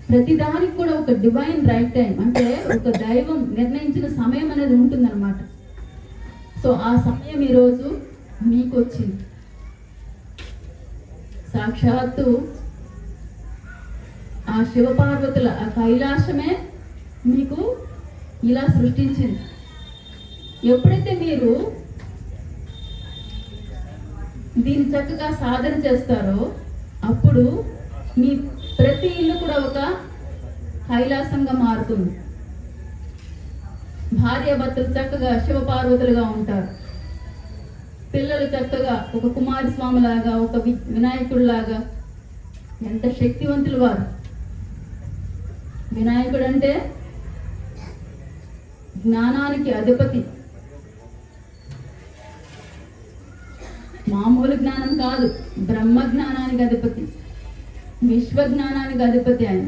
ప్రతిదానికి కూడా ఒక డివైన్ రైట్ టైం, అంటే ఒక దైవం నిర్ణయించిన సమయం అనేది ఉంటుందన్నమాట. సో ఆ సమయం ఈరోజు మీకు వచ్చింది. సాక్షాత్తు ఆ శివపార్వతుల ఆ కైలాసమే మీకు ఇలా సృష్టించింది. ఎప్పుడైతే మీరు దీన్ని చక్కగా సాధన చేస్తారో అప్పుడు మీ ప్రతి ఇల్లు కూడా ఒక కైలాసంగా మారుతుంది. భార్యాభర్తలు చక్కగా శివపార్వతులుగా ఉంటారు. పిల్లలు చక్కగా ఒక కుమారస్వామి లాగా, ఒక వినాయకుడు లాగా. ఎంత శక్తివంతులు వారు! వినాయకుడు అంటే జ్ఞానానికి అధిపతి. మామూలు జ్ఞానం కాదు, బ్రహ్మ జ్ఞానానికి అధిపతి, విశ్వ జ్ఞానానికి అధిపతి ఆయన.